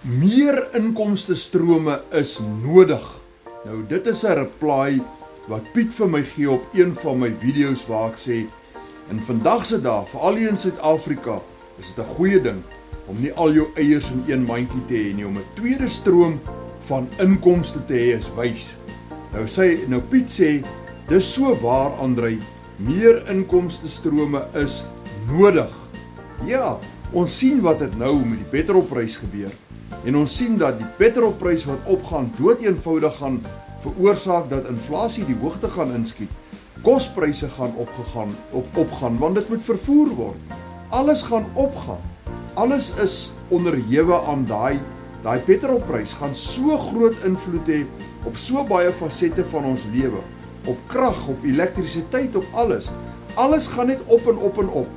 Meer inkomstestrome is nodig. Nou dit is 'n reply wat Piet vir my gee op een van my video's waar ek sê, in vandag se dae, veral hier in Suid-Afrika, is dit 'n goeie ding om nie al jou eiers in een mandjie te hê nie, om 'n tweede stroom van inkomste te hê is wys. Nou Piet sê, dis so waar Andrei, meer inkomstestrome is nodig. Ja, ons sien wat het nou met die petrolprys gebeur. En ons sien dat die petrolprys wat opgaan, doodeenvoudig gaan veroorsaak dat inflasie die hoogte gaan inskiet. Kospryse gaan opgaan, want dit moet vervoer word. Alles gaan opgaan. Alles is onderhewe aan daai petrolprys, gaan so groot invloed hê op so baie fasette van ons lewe, op krag, op elektrisiteit, op alles. Alles gaan net op en op en op.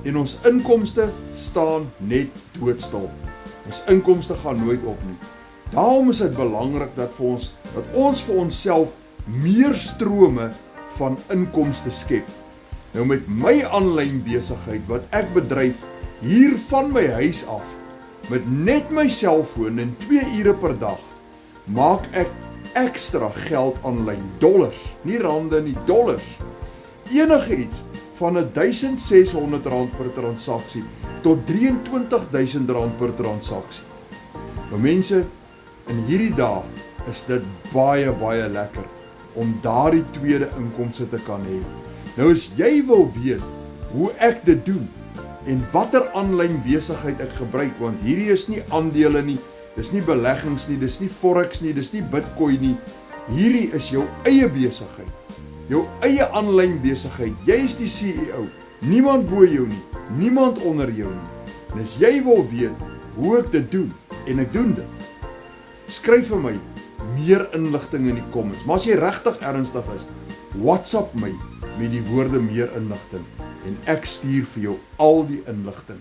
En ons inkomste staan net doodstil. Ons inkomste gaan nooit op nie. Daarom is dit belangrik dat ons vir onsself meer strome van inkomste skep. Nou met my aanlyn besigheid wat ek bedryf hier van my huis af, met net my selfoon en 2 ure per dag, maak ek ekstra geld aanlyn, dollars, nie rande nie, dollars. Enige iets van R1.600 per transaksie tot R23.000 per transaksie. Nou mense, in hierdie dae is dit baie, baie lekker om daardie tweede inkomste te kan hê. Nou as jy wil weet hoe ek dit doen en watter aanlyn besigheid ek gebruik, want hierdie is nie aandele nie, dis nie beleggings nie, dis nie forex nie, dis nie bitcoin nie. Hierdie is jou eie besigheid. Jou eie aanlyn besigheid, jy is die CEO, niemand bo jou nie, niemand onder jou nie. En as jy wil weet hoe ek dit doen, en ek doen dit, skryf vir my meer inligting in die comments. Maar as jy regtig ernstig is, WhatsApp my met die woorde meer inligting, en ek stuur vir jou al die inligting.